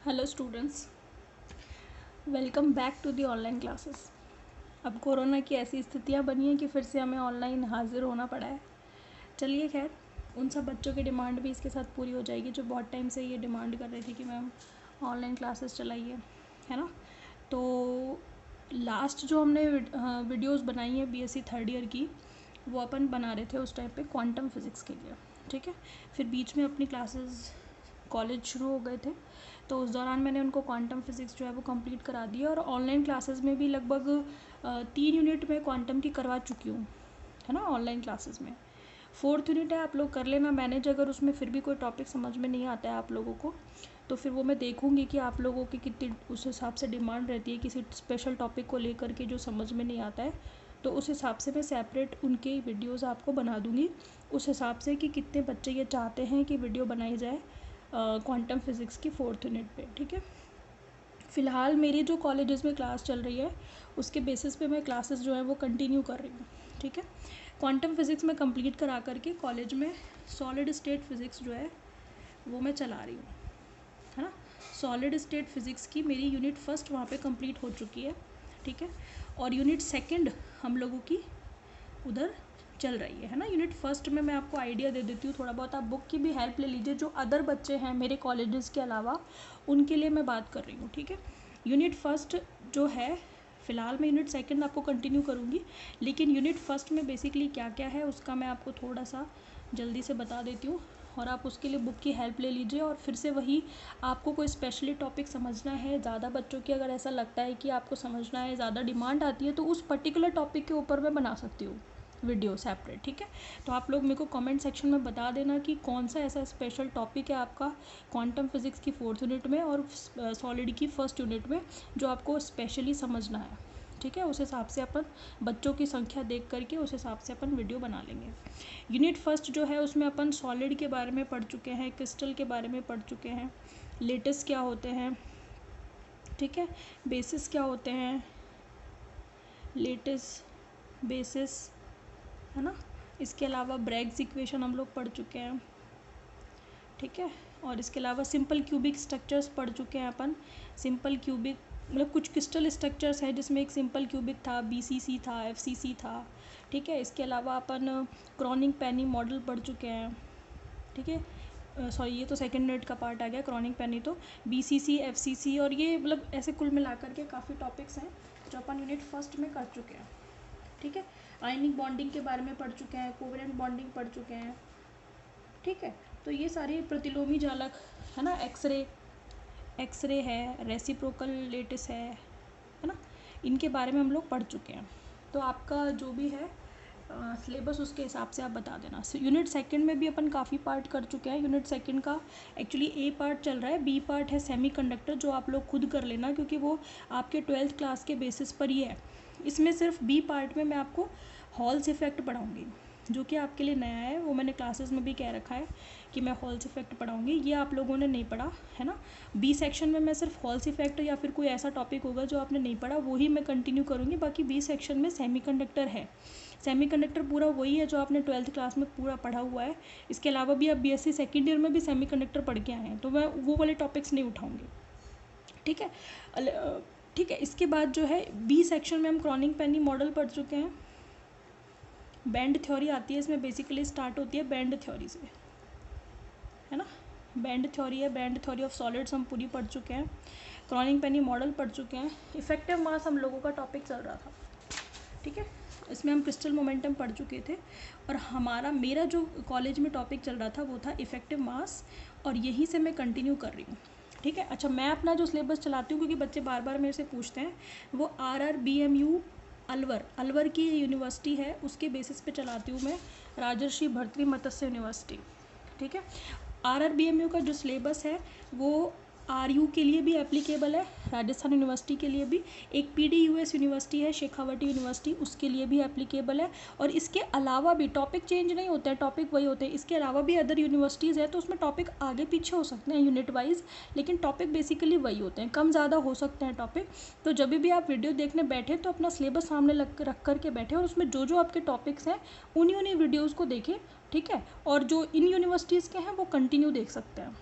Hello students, welcome back to the online classes. अब corona की ऐसी स्थितियाँ बनी हैं कि फिर से हमें ऑनलाइन हाजिर होना पड़ा है। चलिए खैर, उन सब बच्चों की डिमांड भी इसके साथ पूरी हो जाएगी जो बहुत टाइम से ये डिमांड कर रहे थे कि मैम ऑनलाइन क्लासेस चलाइए, है ना। तो लास्ट जो हमने वीडियोस बनाई है बीएससी थर्ड ईयर की, वो अपन बना रहे थे उस टाइम पे क्वांटम फिज़िक्स के लिए, ठीक है। फिर बीच में अपनी क्लासेस कॉलेज शुरू हो गए थे, तो उस दौरान मैंने उनको क्वांटम फिज़िक्स जो है वो कंप्लीट करा दी और ऑनलाइन क्लासेस में भी लगभग 3 यूनिट में क्वांटम की करवा चुकी हूँ, है ना। ऑनलाइन क्लासेस में 4th यूनिट है, आप लोग कर लेना मैनेज। अगर उसमें फिर भी कोई टॉपिक समझ में नहीं आता है आप लोगों को, तो फिर वो मैं देखूँगी कि आप लोगों की कितनी उस हिसाब से डिमांड रहती है किसी स्पेशल टॉपिक को लेकर के जो समझ में नहीं आता है, तो उस हिसाब से मैं सेपरेट उनके वीडियोज़ आपको बना दूँगी, उस हिसाब से कि कितने बच्चे ये चाहते हैं कि वीडियो बनाई जाए क्वांटम फिज़िक्स की 4th यूनिट पे, ठीक है। फ़िलहाल मेरी जो कॉलेजेस में क्लास चल रही है उसके बेसिस पे मैं क्लासेस जो है वो कंटिन्यू कर रही हूँ, ठीक है। क्वांटम फिज़िक्स में कंप्लीट करा करके कॉलेज में सॉलिड स्टेट फिज़िक्स जो है वो मैं चला रही हूँ, है ना। सॉलिड स्टेट फिज़िक्स की मेरी यूनिट फर्स्ट वहाँ पे कंप्लीट हो चुकी है, ठीक है। और यूनिट सेकंड हम लोगों की उधर चल रही है ना। यूनिट फर्स्ट में मैं आपको आइडिया दे देती हूँ थोड़ा बहुत, आप बुक की भी हेल्प ले लीजिए। जो अदर बच्चे हैं मेरे कॉलेजेस के अलावा, उनके लिए मैं बात कर रही हूँ, ठीक है। यूनिट फर्स्ट जो है, फ़िलहाल मैं यूनिट सेकंड आपको कंटिन्यू करूँगी, लेकिन यूनिट फर्स्ट में बेसिकली क्या क्या है उसका मैं आपको थोड़ा सा जल्दी से बता देती हूँ, और आप उसके लिए बुक की हेल्प ले लीजिए। और फिर से वही, आपको कोई स्पेशली टॉपिक समझना है, ज़्यादा बच्चों की अगर ऐसा लगता है कि आपको समझना है, ज़्यादा डिमांड आती है, तो उस पर्टिकुलर टॉपिक के ऊपर मैं बना सकती हूँ वीडियो सेपरेट, ठीक है। तो आप लोग मेरे को कमेंट सेक्शन में बता देना कि कौन सा ऐसा स्पेशल टॉपिक है आपका क्वांटम फिज़िक्स की 4th यूनिट में और सॉलिड की 1st यूनिट में जो आपको स्पेशली समझना है, ठीक है। उस हिसाब से अपन बच्चों की संख्या देख करके उस हिसाब से अपन वीडियो बना लेंगे। यूनिट फर्स्ट जो है उसमें अपन सॉलिड के बारे में पढ़ चुके हैं, क्रिस्टल के बारे में पढ़ चुके हैं, लेटेस क्या होते हैं, ठीक है, बेसिस क्या होते हैं, लेटेस बेसिस, है ना। इसके अलावा ब्रैग्स इक्वेशन हम लोग पढ़ चुके हैं, ठीक है। और इसके अलावा सिंपल क्यूबिक स्ट्रक्चर्स पढ़ चुके हैं अपन। सिंपल क्यूबिक मतलब कुछ क्रिस्टल स्ट्रक्चर्स है जिसमें एक सिंपल क्यूबिक था, बीसीसी था, एफसीसी था, ठीक है। इसके अलावा अपन क्रॉनिक पेनी मॉडल पढ़ चुके हैं, ठीक है। सॉरी, ये तो सेकंड यूनिट का पार्ट आ गया। क्रॉनिक पेनी तो बीसीसी, एफसीसी, और ये मतलब ऐसे कुल मिलाकर के काफ़ी टॉपिक्स हैं जो अपन यूनिट फर्स्ट में कर चुके हैं, ठीक है। आयनिक बॉन्डिंग के बारे में पढ़ चुके हैं, कोवेलेंट बॉन्डिंग पढ़ चुके हैं, ठीक है। तो ये सारी प्रतिलोमी जालक, है ना, एक्सरे है, रेसिप्रोकल लेटिस है ना, इनके बारे में हम लोग पढ़ चुके हैं। तो आपका जो भी है सिलेबस उसके हिसाब से आप बता देना। यूनिट सेकंड में भी अपन काफ़ी पार्ट कर चुके हैं। यूनिट सेकंड का एक्चुअली ए पार्ट चल रहा है, बी पार्ट है सेमीकंडक्टर, जो आप लोग खुद कर लेना क्योंकि वो आपके 12th क्लास के बेसिस पर ही है। इसमें सिर्फ बी पार्ट में मैं आपको हॉल्स इफ़ेक्ट पढ़ाऊँगी, जो कि आपके लिए नया है। वो मैंने क्लासेस में भी कह रखा है कि मैं हॉल्स इफ़ेक्ट पढ़ाऊँगी, ये आप लोगों ने नहीं पढ़ा है ना। बी सेक्शन में मैं सिर्फ हॉल्स इफ़ेक्ट या फिर कोई ऐसा टॉपिक होगा जो आपने नहीं पढ़ा वो ही मैं कंटिन्यू करूँगी। बाकी बी सेक्शन में सेमीकंडक्टर है, सेमीकंडक्टर पूरा वही है जो आपने 12th क्लास में पूरा पढ़ा हुआ है। इसके अलावा भी आप बीएससी सेकेंड ईयर में भी सेमीकंडक्टर पढ़ के आए हैं, तो मैं वो वाले टॉपिक्स नहीं उठाऊँगी, ठीक है। ठीक है, इसके बाद जो है बी सेक्शन में हम क्रॉनिक पेनी मॉडल पढ़ चुके हैं। बैंड थ्योरी आती है इसमें, बेसिकली स्टार्ट होती है बैंड थ्योरी से, है ना। बैंड थ्योरी है, बैंड थ्योरी ऑफ सॉलिड्स हम पूरी पढ़ चुके हैं। क्रॉनिक पेनी मॉडल पढ़ चुके हैं। इफेक्टिव मास हम लोगों का टॉपिक चल रहा था, ठीक है। इसमें हम क्रिस्टल मोमेंटम पढ़ चुके थे, और मेरा जो कॉलेज में टॉपिक चल रहा था वो था इफेक्टिव मास, और यहीं से मैं कंटिन्यू कर रही हूँ, ठीक है। अच्छा, मैं अपना जो सिलेबस चलाती हूँ क्योंकि बच्चे बार बार मेरे से पूछते हैं, वो RRBMU अलवर की यूनिवर्सिटी है उसके बेसिस पे चलाती हूँ मैं, राजर्षि भर्तृ मत्स्य यूनिवर्सिटी, ठीक है। RRBMU का जो सिलेबस है वो RU के लिए भी एप्लीकेबल है, राजस्थान यूनिवर्सिटी के लिए भी। एक PDUS यूनिवर्सिटी है, शेखावटी यूनिवर्सिटी, उसके लिए भी एप्लीकेबल है। और इसके अलावा भी टॉपिक चेंज नहीं होते हैं, टॉपिक वही होते हैं। इसके अलावा भी अदर यूनिवर्सिटीज़ है तो उसमें टॉपिक आगे पीछे हो सकते हैं यूनिट वाइज, लेकिन टॉपिक बेसिकली वही होते हैं, कम ज़्यादा हो सकते हैं टॉपिक। तो जब भी आप वीडियो देखने बैठे तो अपना सिलेबस सामने रख करके बैठे, और उसमें जो जो आपके टॉपिक्स हैं उन्हीं वीडियोज़ को देखें, ठीक है। और जो इन यूनिवर्सिटीज़ के हैं वो कंटिन्यू देख सकते हैं,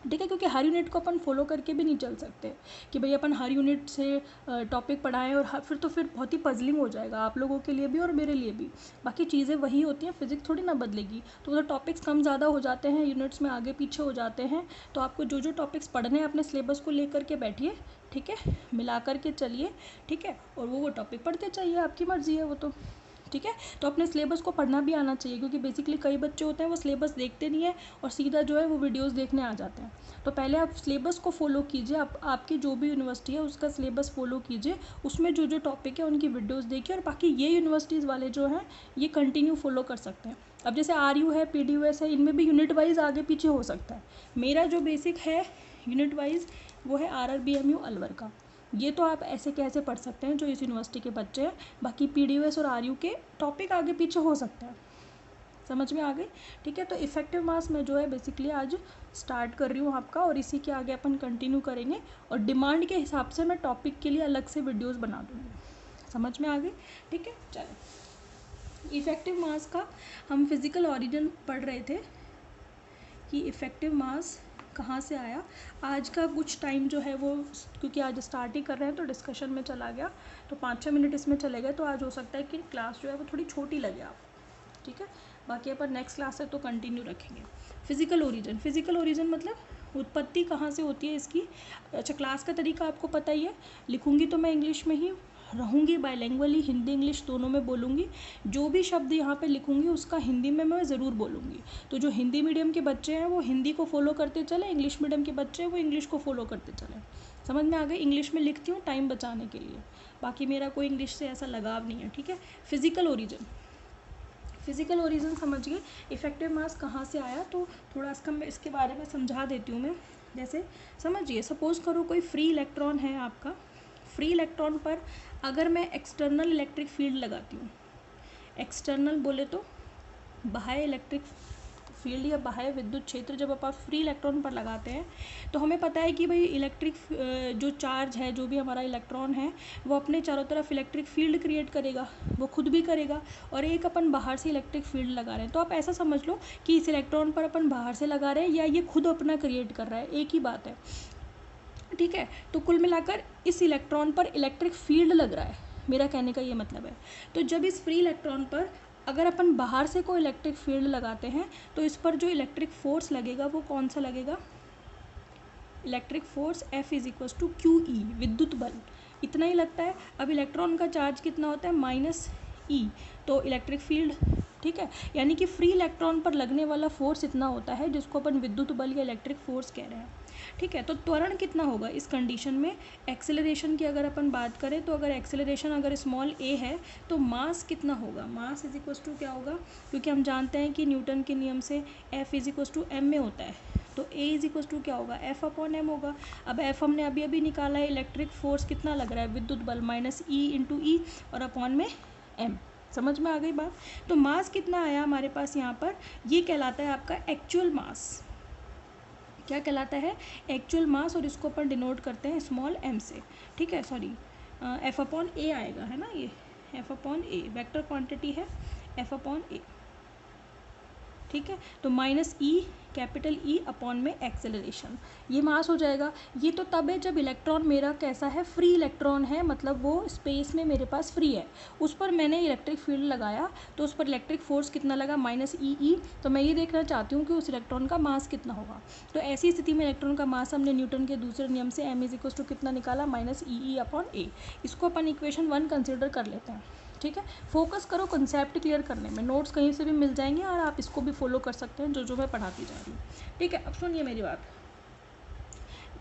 ठीक है, क्योंकि हर यूनिट को अपन फॉलो करके भी नहीं चल सकते कि भाई अपन हर यूनिट से टॉपिक पढ़ाएं और फिर तो फिर बहुत ही पजलिंग हो जाएगा आप लोगों के लिए भी और मेरे लिए भी। बाकी चीज़ें वही होती हैं, फिजिक्स थोड़ी ना बदलेगी। तो उधर टॉपिक्स कम ज़्यादा हो जाते हैं, यूनिट्स में आगे पीछे हो जाते हैं, तो आपको जो जो टॉपिक्स पढ़ने हैं अपने सिलेबस को लेकर के बैठिए, ठीक है, मिला करके चलिए, ठीक है, और वो टॉपिक पढ़ते चाहिए, आपकी मर्ज़ी है वो तो, ठीक है। तो अपने सिलेबस को पढ़ना भी आना चाहिए, क्योंकि बेसिकली कई बच्चे होते हैं वो सिलेबस देखते नहीं है और सीधा जो है वो वीडियोस देखने आ जाते हैं। तो पहले आप सिलेबस को फॉलो कीजिए, आपकी जो भी यूनिवर्सिटी है उसका सिलेबस फॉलो कीजिए, उसमें जो जो टॉपिक है उनकी वीडियोज़ देखिए, और बाकी ये यूनिवर्सिटीज़ वाले जो हैं ये कंटिन्यू फॉलो कर सकते हैं। अब जैसे RU है, PDUS है, इनमें भी यूनिट वाइज आगे पीछे हो सकता है। मेरा जो बेसिक है यूनिट वाइज वो है RRBMU अलवर का। ये तो आप ऐसे कैसे पढ़ सकते हैं जो इस यूनिवर्सिटी के बच्चे हैं। बाकी PDUS और RU के टॉपिक आगे पीछे हो सकते हैं, समझ में आ गई, ठीक है। तो इफेक्टिव मास में जो है बेसिकली आज स्टार्ट कर रही हूँ आपका, और इसी के आगे अपन कंटिन्यू करेंगे, और डिमांड के हिसाब से मैं टॉपिक के लिए अलग से वीडियोस बना दूँगी, समझ में आ गई, ठीक है। चलो, इफेक्टिव मास का हम फिज़िकल ओरिजिन पढ़ रहे थे कि इफेक्टिव मास कहाँ से आया। आज का कुछ टाइम जो है वो, क्योंकि आज स्टार्ट ही कर रहे हैं तो डिस्कशन में चला गया, तो 5-6 मिनट इसमें चले गए, तो आज हो सकता है कि क्लास जो है वो थोड़ी छोटी लगे आपको, ठीक है। बाकी अपन नेक्स्ट क्लास से तो कंटिन्यू रखेंगे। फिज़िकल ओरिजिन, फिज़िकल ओरिजिन मतलब उत्पत्ति कहाँ से होती है इसकी। अच्छा, क्लास का तरीका आपको पता ही है, लिखूँगी तो मैं इंग्लिश में ही, रहूँगी बाइलिंगुअली, हिंदी इंग्लिश दोनों में बोलूँगी। जो भी शब्द यहाँ पे लिखूँगी उसका हिंदी में मैं ज़रूर बोलूँगी। तो जो हिंदी मीडियम के बच्चे हैं वो हिंदी को फॉलो करते चले, इंग्लिश मीडियम के बच्चे हैं वो इंग्लिश को फॉलो करते चले, समझ में आ गई। इंग्लिश में लिखती हूँ टाइम बचाने के लिए, बाकी मेरा कोई इंग्लिश से ऐसा लगाव नहीं है, ठीक है। फिज़िकल ओरिजिन, फिज़िकल ओरिजिन समझ गए। इफेक्टिव मास कहाँ से आया, तो थोड़ा इसके बारे में समझा देती हूँ मैं। जैसे समझिए, सपोज़ करो कोई फ्री इलेक्ट्रॉन है आपका, फ्री इलेक्ट्रॉन पर अगर मैं एक्सटर्नल इलेक्ट्रिक फील्ड लगाती हूँ, एक्सटर्नल बोले तो बाह्य इलेक्ट्रिक फील्ड या बाह्य विद्युत क्षेत्र, जब आप फ्री इलेक्ट्रॉन पर लगाते हैं तो हमें पता है कि भाई इलेक्ट्रिक जो चार्ज है, जो भी हमारा इलेक्ट्रॉन है वो अपने चारों तरफ इलेक्ट्रिक फील्ड क्रिएट करेगा, वो खुद भी करेगा, और एक अपन बाहर से इलेक्ट्रिक फील्ड लगा रहे हैं। तो आप ऐसा समझ लो कि इस इलेक्ट्रॉन पर अपन बाहर से लगा रहे हैं या ये खुद अपना क्रिएट कर रहा है, एक ही बात है, ठीक है। तो कुल मिलाकर इस इलेक्ट्रॉन पर इलेक्ट्रिक फील्ड लग रहा है, मेरा कहने का ये मतलब है। तो जब इस फ्री इलेक्ट्रॉन पर अगर अपन बाहर से कोई इलेक्ट्रिक फील्ड लगाते हैं तो इस पर जो इलेक्ट्रिक फोर्स लगेगा वो कौन सा लगेगा, इलेक्ट्रिक फोर्स F = QE, विद्युत बल, इतना ही लगता है। अब इलेक्ट्रॉन का चार्ज कितना होता है, -E, तो इलेक्ट्रिक फील्ड, ठीक है। यानी कि फ्री इलेक्ट्रॉन पर लगने वाला फोर्स इतना होता है जिसको अपन विद्युत बल या इलेक्ट्रिक फोर्स कह रहे हैं, ठीक है। तो त्वरण कितना होगा इस कंडीशन में, एक्सेलरेशन की अगर अपन बात करें तो अगर एक्सेलरेशन अगर स्मॉल a है तो मास कितना होगा, मास = क्या होगा, क्योंकि हम जानते हैं कि न्यूटन के नियम से F = m में होता है, तो a क्या होगा, F/m होगा। अब F हमने अभी अभी निकाला है, इलेक्ट्रिक फोर्स कितना लग रहा है, विद्युत बल -E × E और अपॉन में m, समझ में आ गई बात। तो मास कितना आया हमारे पास यहाँ पर, ये कहलाता है आपका एक्चुअल मास, क्या कहलाता है, एक्चुअल मास, और इसको अपन डिनोट करते हैं स्मॉल m से, ठीक है, सॉरी F/a आएगा, है ना, ये F/a वेक्टर क्वांटिटी है, F/a, ठीक है। तो -E, कैपिटल E अपॉन में एक्सेलरेशन, ये मास हो जाएगा। ये तो तब है जब इलेक्ट्रॉन मेरा कैसा है, फ्री इलेक्ट्रॉन है, मतलब वो स्पेस में मेरे पास फ्री है, उस पर मैंने इलेक्ट्रिक फील्ड लगाया तो उस पर इलेक्ट्रिक फोर्स कितना लगा, -E। तो मैं ये देखना चाहती हूँ कि उस इलेक्ट्रॉन का मास कितना होगा। तो ऐसी स्थिति में इलेक्ट्रॉन का मास हमने न्यूटन के दूसरे नियम से m = कितना निकाला, -EE/a। इसको अपन इक्वेशन 1 कंसिडर कर लेते हैं, ठीक है। फोकस करो कंसेप्ट क्लियर करने में, नोट्स कहीं से भी मिल जाएंगे और आप इसको भी फॉलो कर सकते हैं जो जो मैं पढ़ाती जा रही हूँ, ठीक है। अब सुनिए मेरी बात,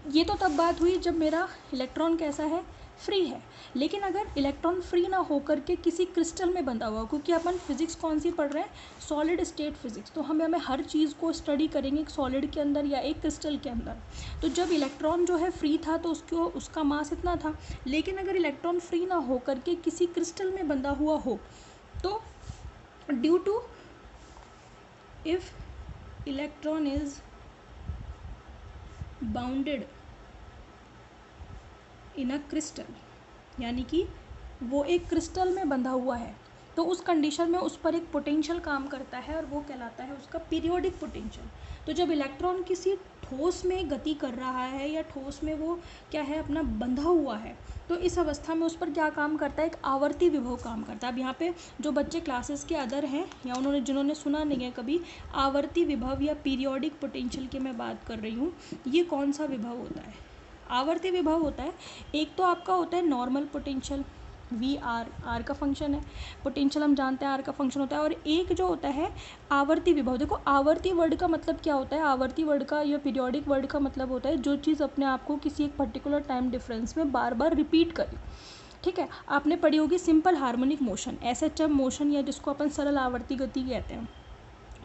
ये तो तब बात हुई जब मेरा इलेक्ट्रॉन कैसा है, फ्री है। लेकिन अगर इलेक्ट्रॉन फ्री ना होकर के किसी क्रिस्टल में बंधा हुआ, क्योंकि अपन फिजिक्स कौन सी पढ़ रहे हैं, सॉलिड स्टेट फिजिक्स, तो हमें हर चीज़ को स्टडी करेंगे एक सॉलिड के अंदर या एक क्रिस्टल के अंदर। तो जब इलेक्ट्रॉन जो है फ्री था तो उसका मास इतना था, लेकिन अगर इलेक्ट्रॉन फ्री ना होकर के किसी क्रिस्टल में बंधा हुआ हो तो due to, if electron is bounded in a crystal, यानी कि वो एक क्रिस्टल में बंधा हुआ है, तो उस कंडीशन में उस पर एक पोटेंशियल काम करता है और वो कहलाता है उसका पीरियोडिक पोटेंशियल। तो जब इलेक्ट्रॉन किसी ठोस में गति कर रहा है या ठोस में वो क्या है अपना बंधा हुआ है, तो इस अवस्था में उस पर क्या काम करता है, एक आवर्ती विभव काम करता है। अब यहाँ पे जो बच्चे क्लासेस के अदर हैं या जिन्होंने सुना नहीं है कभी आवर्ती विभव या पीरियोडिक पोटेंशियल की मैं बात कर रही हूँ, ये कौन सा विभव होता है? आवर्ती विभव होता है। एक तो आपका होता है नॉर्मल पोटेंशियल, वी आर का फंक्शन है, पोटेंशियल हम जानते हैं आर का फंक्शन होता है, और एक जो होता है आवर्ती विभव। देखो आवर्ती वर्ड का मतलब क्या होता है, आवर्ती वर्ड का या पीरियोडिक वर्ड का मतलब होता है जो चीज़ अपने आप को किसी एक पर्टिकुलर टाइम डिफरेंस में बार बार रिपीट करे। ठीक है, आपने पढ़ी होगी simple harmonic motion, SHM motion, या जिसको अपन सरल आवर्ती गति कहते हैं।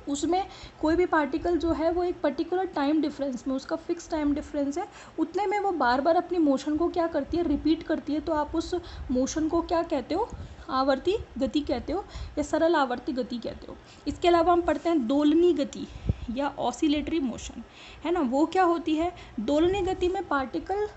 उसमें कोई भी पार्टिकल जो है वो एक पर्टिकुलर टाइम डिफरेंस में, उसका फिक्स टाइम डिफरेंस है, उतने में वो बार बार अपनी मोशन को क्या करती है, रिपीट करती है। तो आप उस मोशन को क्या कहते हो, आवर्ती गति कहते हो या सरल आवर्ती गति कहते हो। इसके अलावा हम पढ़ते हैं दोलनी गति या ऑसिलेटरी मोशन, है ना। वो क्या होती है, दोलनी गति में पार्टिकल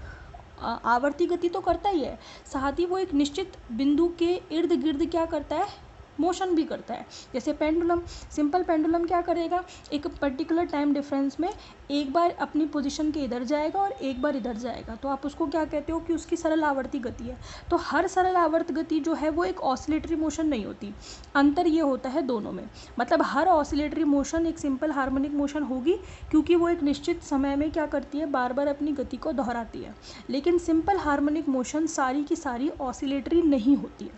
आवर्ती गति तो करता ही है, साथ ही वो एक निश्चित बिंदु के इर्द गिर्द क्या करता है, मोशन भी करता है। जैसे पेंडुलम, सिंपल पेंडुलम क्या करेगा, एक पर्टिकुलर टाइम डिफरेंस में एक बार अपनी पोजीशन के इधर जाएगा और एक बार इधर जाएगा, तो आप उसको क्या कहते हो कि उसकी सरल आवर्ती गति है। तो हर सरल आवर्त गति जो है वो एक ऑसिलेटरी मोशन नहीं होती, अंतर ये होता है दोनों में। मतलब हर ऑसिलेटरी मोशन एक सिंपल हार्मोनिक मोशन होगी क्योंकि वो एक निश्चित समय में क्या करती है, बार बार अपनी गति को दोहराती है। लेकिन सिंपल हार्मोनिक मोशन सारी की सारी ऑसिलेटरी नहीं होती है।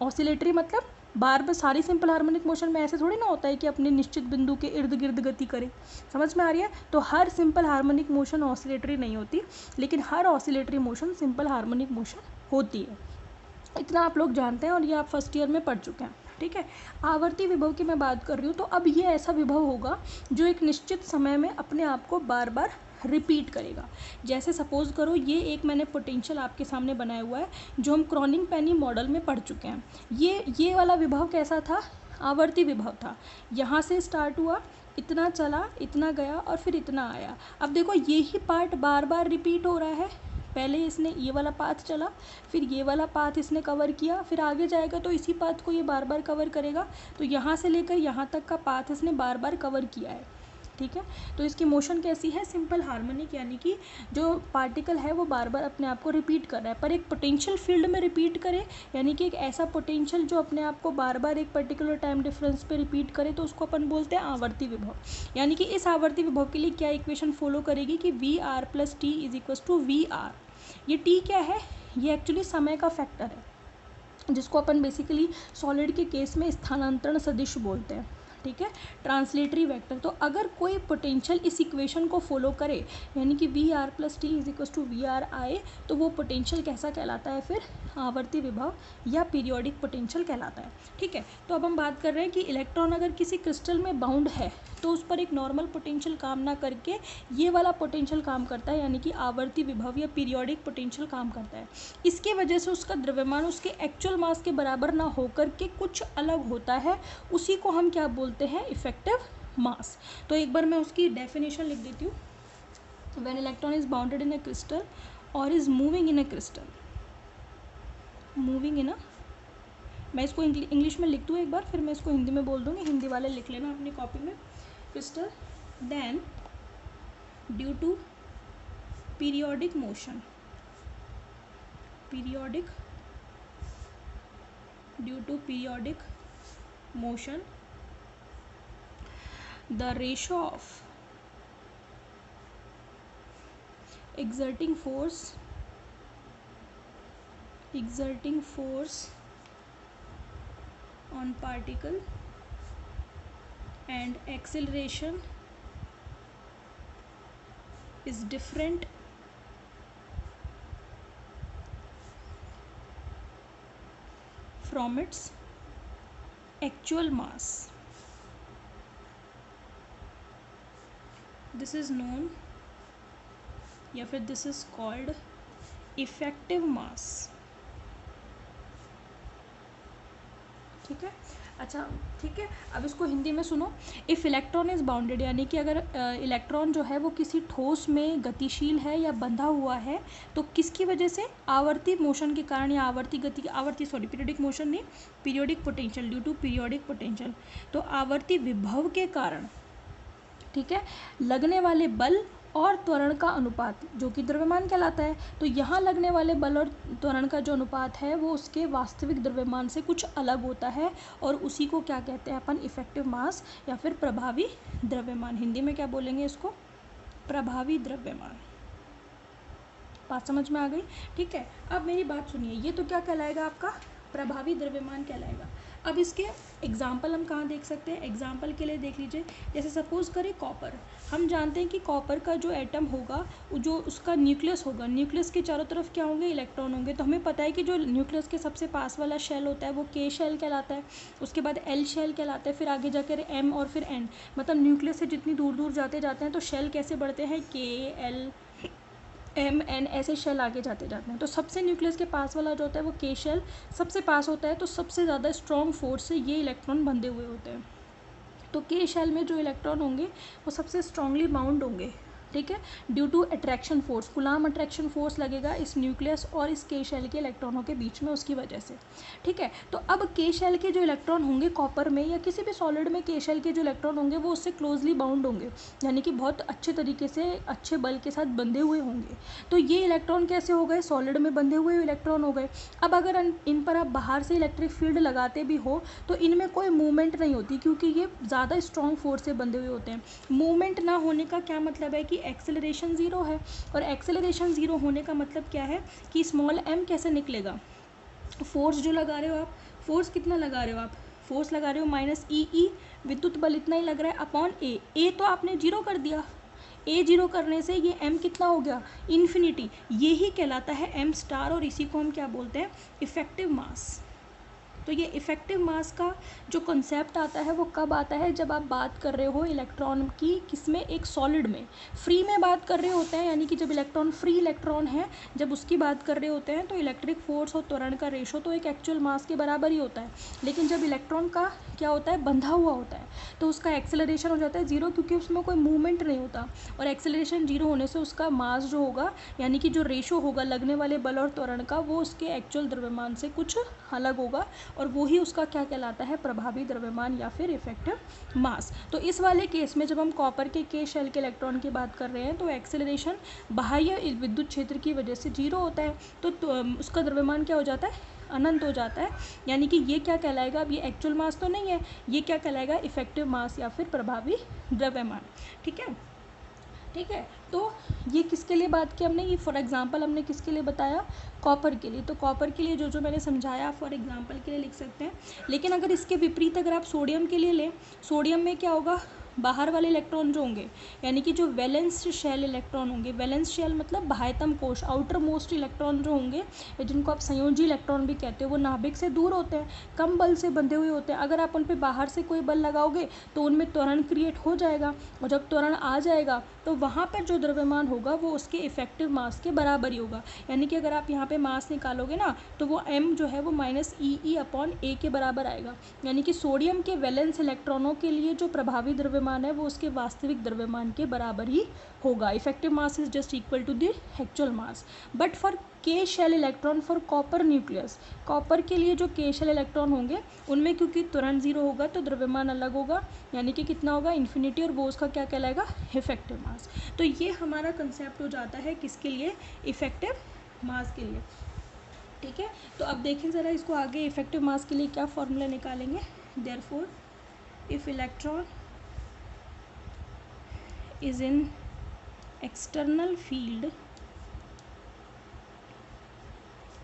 ऑसिलेटरी मतलब बार बार सारी सिंपल हार्मोनिक मोशन में ऐसे थोड़ी ना होता है कि अपने निश्चित बिंदु के इर्द गिर्द गति करे। समझ में आ रही है? तो हर सिंपल हार्मोनिक मोशन ऑसिलेटरी नहीं होती, लेकिन हर oscillatory motion simple harmonic motion होती है। इतना आप लोग जानते हैं और ये आप फर्स्ट ईयर में पढ़ चुके हैं। ठीक है, आवर्ती विभव की मैं बात कर रही हूँ। तो अब ये ऐसा विभव होगा जो एक निश्चित समय में अपने आप को बार बार रिपीट करेगा। जैसे सपोज करो ये एक मैंने पोटेंशियल आपके सामने बनाया हुआ है जो हम क्रॉनिंग पेनी मॉडल में पढ़ चुके हैं। ये वाला विभव कैसा था, आवर्ती विभव था। यहाँ से स्टार्ट हुआ, इतना चला, इतना गया और फिर इतना आया। अब देखो ये ही पार्ट बार बार रिपीट हो रहा है। पहले इसने ये वाला पाथ चला, फिर ये वाला पाथ इसने कवर किया, फिर आगे जाएगा तो इसी पाथ को ये बार बार कवर करेगा। तो यहाँ से लेकर यहाँ तक का पाथ इसने बार बार कवर किया है। ठीक है, तो इसकी मोशन कैसी है, सिंपल हार्मोनिक, यानी कि जो पार्टिकल है वो बार बार अपने आप को रिपीट कर रहा है। पर एक पोटेंशियल फील्ड में रिपीट करे, यानी कि एक ऐसा पोटेंशियल जो अपने आप को बार बार एक पर्टिकुलर टाइम डिफरेंस पे रिपीट करे, तो उसको अपन बोलते हैं आवर्ती विभव। यानी कि इस आवर्ती विभव के लिए क्या इक्वेशन फॉलो करेगी कि V R plus T is equal to V R. ये टी क्या है, ये एक्चुअली समय का फैक्टर है जिसको अपन बेसिकली सॉलिड के केस में स्थानांतरण सदिश बोलते हैं। ठीक है, ट्रांसलेटरी वेक्टर। तो अगर कोई पोटेंशियल इस इक्वेशन को फॉलो करे, यानी कि V R plus T is equal to V R आए, तो वो पोटेंशियल कैसा कहलाता है, फिर आवर्ती विभव या पीरियोडिक पोटेंशियल कहलाता है। ठीक है, तो अब हम बात कर रहे हैं कि इलेक्ट्रॉन अगर किसी क्रिस्टल में बाउंड है तो उस पर एक नॉर्मल पोटेंशियल काम ना करके ये वाला पोटेंशियल काम करता है, यानी कि आवर्ती विभव या पीरियोडिक पोटेंशियल काम करता है। इसके वजह से उसका द्रव्यमान उसके एक्चुअल मास के बराबर ना होकर के कुछ अलग होता है, उसी को हम क्या बोलते हैं, इफेक्टिव मास। तो एक बार मैं उसकी डेफिनेशन लिख देती हूँ। When electron is bounded in a crystal और is moving in a crystal, moving in a, मैं इसको इंग्लिश में लिख दूँ एक बार, फिर मैं इसको हिंदी में बोल दूँगी, हिंदी वाले लिख लेना अपनी कॉपी में। Crystal, then due to periodic motion, periodic, due to periodic motion, the ratio of exerting force on particle and acceleration is different from its actual mass. This is known या फिर this is called effective mass। ठीक है, अच्छा ठीक है, अब इसको हिंदी में सुनो। इफ़ इलेक्ट्रॉन इज़ बाउंडेड, यानी कि अगर इलेक्ट्रॉन जो है वो किसी ठोस में गतिशील है या बंधा हुआ है, तो किसकी वजह से? आवर्ती मोशन के कारण या आवर्ती गति, पीरियोडिक मोशन नहीं, periodic potential, due to periodic potential. तो आवर्ती विभव के कारण, ठीक है, लगने वाले बल और त्वरण का अनुपात जो कि द्रव्यमान कहलाता है। तो यहाँ लगने वाले बल और त्वरण का जो अनुपात है वो उसके वास्तविक द्रव्यमान से कुछ अलग होता है, और उसी को क्या कहते हैं अपन? इफेक्टिव मास या फिर प्रभावी द्रव्यमान। हिंदी में क्या बोलेंगे इसको? प्रभावी द्रव्यमान। बात समझ में आ गई? ठीक है, अब मेरी बात सुनिए, ये तो क्या कहलाएगा? आपका प्रभावी द्रव्यमान कहलाएगा। अब इसके एग्जाम्पल हम कहाँ देख सकते हैं? एग्जाम्पल के लिए देख लीजिए, जैसे सपोज करें कॉपर। हम जानते हैं कि कॉपर का जो एटम होगा, जो उसका न्यूक्लियस होगा, न्यूक्लियस के चारों तरफ क्या होंगे? इलेक्ट्रॉन होंगे। तो हमें पता है कि जो न्यूक्लियस के सबसे पास वाला शेल होता है वो के शेल कहलाता है, उसके बाद एल शेल कहलाता है, फिर आगे जाकर एम और फिर एन। मतलब न्यूक्लियस से जितनी दूर दूर जाते हैं तो शेल कैसे बढ़ते हैं? के, एल, एम, एन, ऐसे शेल आगे जाते हैं। तो सबसे न्यूक्लियस के पास वाला जो होता है वो के शेल सबसे पास होता है, तो सबसे ज़्यादा स्ट्रॉन्ग फोर्स से ये इलेक्ट्रॉन बंधे हुए होते हैं। तो के शेल में जो इलेक्ट्रॉन होंगे वो सबसे स्ट्रांगली बाउंड होंगे, ठीक है, due to attraction force. Coulomb attraction force लगेगा इस न्यूक्लियस और इस के शेल के इलेक्ट्रॉनों के बीच में, उसकी वजह से, ठीक है। तो अब के शेल के जो इलेक्ट्रॉन होंगे कॉपर में या किसी भी सॉलिड में, के शेल के जो इलेक्ट्रॉन होंगे वो उससे क्लोजली बाउंड होंगे, यानी कि बहुत अच्छे तरीके से अच्छे बल के साथ बंधे हुए होंगे। तो ये इलेक्ट्रॉन कैसे हो गए? सॉलिड में बंधे हुए इलेक्ट्रॉन हो गए। अब अगर इन पर आप बाहर से इलेक्ट्रिक फील्ड लगाते भी हो तो इनमें कोई मूवमेंट नहीं होती, क्योंकि ये ज़्यादा स्ट्रॉन्ग फोर्स से बंधे हुए होते हैं। मूवमेंट ना होने का क्या मतलब है? कि एक्सेलरेशन ज़ीरो है, और एक्सेलरेशन ज़ीरो होने का मतलब क्या है? कि स्मॉल एम कैसे निकलेगा? फोर्स जो लगा रहे हो आप, फोर्स कितना लगा रहे हो आप? फोर्स लगा रहे हो माइनस ई, विद्युत बल इतना ही लग रहा है, अपॉन ए तो आपने जीरो कर दिया। ए जीरो करने से ये एम कितना हो गया? इन्फिनिटी। यही कहलाता है एम स्टार, और इसी को हम क्या बोलते हैं? इफेक्टिव मास। तो ये इफेक्टिव मास का जो कॉन्सेप्ट आता है वो कब आता है? जब आप बात कर रहे हो इलेक्ट्रॉन की, किसमें? एक सॉलिड में, फ्री में बात कर रहे होते हैं, यानी कि जब इलेक्ट्रॉन फ्री इलेक्ट्रॉन है, जब उसकी बात कर रहे होते हैं तो इलेक्ट्रिक फोर्स और त्वरण का रेशो तो एक एक्चुअल मास के बराबर ही होता है। लेकिन जब इलेक्ट्रॉन का क्या होता है? बंधा हुआ होता है, तो उसका एक्सेलरेशन हो जाता है ज़ीरो, क्योंकि उसमें कोई मूवमेंट नहीं होता, और एक्सेलरेशन जीरो होने से उसका मास जो होगा, यानी कि जो रेशो होगा लगने वाले बल और त्वरण का, वो उसके एक्चुअल द्रव्यमान से कुछ अलग होगा, और वो ही उसका क्या कहलाता है? प्रभावी द्रव्यमान या फिर इफेक्टिव मास। तो इस वाले केस में जब हम कॉपर के शेल के इलेक्ट्रॉन की बात कर रहे हैं तो एक्सेलरेशन बाह्य विद्युत क्षेत्र की वजह से जीरो होता है, तो उसका द्रव्यमान क्या हो जाता है? अनंत हो जाता है। यानी कि ये क्या कहलाएगा? अब ये एक्चुअल मास तो नहीं है, ये क्या कहलाएगा? इफेक्टिव मास या फिर प्रभावी द्रव्यमान, ठीक है। ठीक है, तो ये किसके लिए बात की हमने? ये फॉर एग्जांपल हमने किसके लिए बताया? कॉपर के लिए। तो कॉपर के लिए जो मैंने समझाया फॉर एग्जांपल के लिए लिख सकते हैं। लेकिन अगर इसके विपरीत अगर आप सोडियम के लिए लें, सोडियम में क्या होगा? बाहर वाले इलेक्ट्रॉन जो होंगे, यानी कि जो वैलेंस शेल इलेक्ट्रॉन होंगे, वैलेंस शेल मतलब बाह्यतम कोश, आउटर मोस्ट इलेक्ट्रॉन जो होंगे, जिनको आप संयोजी इलेक्ट्रॉन भी कहते हो, वो नाभिक से दूर होते हैं, कम बल से बंधे हुए होते हैं। अगर आप उन पर बाहर से कोई बल लगाओगे तो उनमें त्वरण क्रिएट हो जाएगा, और जब त्वरण आ जाएगा तो वहाँ पर जो द्रव्यमान होगा वो उसके इफेक्टिव मास के बराबर ही होगा। यानी कि अगर आप यहाँ पे मास निकालोगे ना, तो वो m जो है वो माइनस ई अपॉन ए के बराबर आएगा। यानी कि सोडियम के वैलेंस इलेक्ट्रॉनों के लिए जो प्रभावी द्रव्यमान है वो उसके वास्तविक द्रव्यमान के बराबर ही होगा। Effective mass is just equal to the actual mass. But for K shell electron for copper nucleus, copper के लिए जो के शेल इलेक्ट्रॉन होंगे उनमें क्योंकि त्वरण जीरो होगा तो द्रव्यमान अलग होगा, यानी कि कितना होगा? इन्फिनिटी, और वो उसका क्या कहलाएगा? इफेक्टिव मास। तो ये हमारा कंसेप्ट हो जाता है किसके लिए? इफेक्टिव मास के लिए, ठीक है। तो अब देखें ज़रा इसको आगे, इफेक्टिव मास के लिए क्या फॉर्मूला निकालेंगे? Therefore if electron is in external field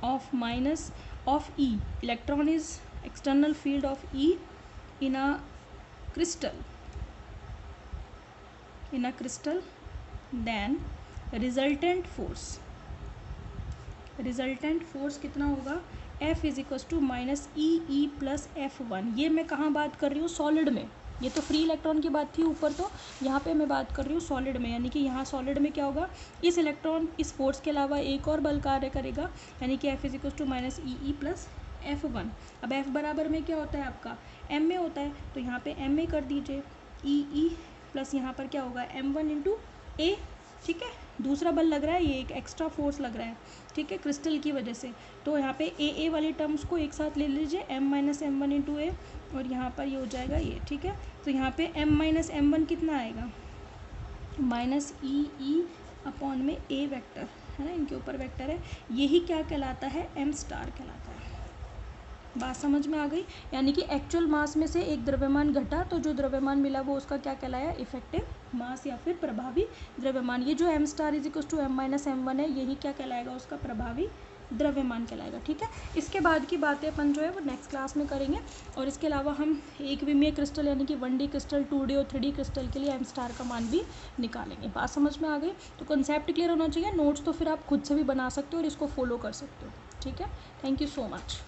of minus of E, electron is external field of E in a crystal, then resultant force कितना होगा? F is equal to minus E plus F1। ये मैं कहाँ बात कर रही हूँ? Solid में। ये तो फ्री इलेक्ट्रॉन की बात थी ऊपर, तो यहाँ पे मैं बात कर रही हूँ सॉलिड में। यानी कि यहाँ सॉलिड में क्या होगा? इस इलेक्ट्रॉन इस फोर्स के अलावा एक और बल कार्य करेगा, यानी कि F is equal to minus E plus F1। अब F बराबर में क्या होता है आपका, M में होता है, तो यहाँ पे M में कर दीजिए E प्लस यहाँ पर क्या होगा M1 इंटू A। ठीक है, दूसरा बल लग रहा है, ये एक एक्स्ट्रा फोर्स लग रहा है, ठीक है, क्रिस्टल की वजह से। तो यहाँ पे ए वाली टर्म्स को एक साथ ले लीजिए, M minus M1 into A, और यहाँ पर ये हो जाएगा ये। ठीक है, तो यहाँ पे M माइनस M1 कितना आएगा, माइनस E अपॉन में A वेक्टर है ना, इनके ऊपर वेक्टर है, यही क्या कहलाता है, M स्टार कहलाता है। बात समझ में आ गई। यानी कि एक्चुअल मास में से एक द्रव्यमान घटा तो जो द्रव्यमान मिला वो उसका क्या कहलाया, इफेक्टिव मास या फिर प्रभावी द्रव्यमान। ये जो M star is equal to M minus M1 है, यही क्या कहलाएगा, उसका प्रभावी द्रव्यमान कहलाएगा। ठीक है, इसके बाद की बातें अपन जो है वो नेक्स्ट क्लास में करेंगे। और इसके अलावा हम एक विमीय क्रिस्टल यानी कि 1D क्रिस्टल, 2D और 3D क्रिस्टल के लिए M स्टार का मान भी निकालेंगे। बात समझ में आ गई। तो कंसेप्ट क्लियर होना चाहिए। नोट्स तो फिर आप खुद से भी बना सकते हो और इसको फॉलो कर सकते हो। ठीक है, थैंक यू सो मच।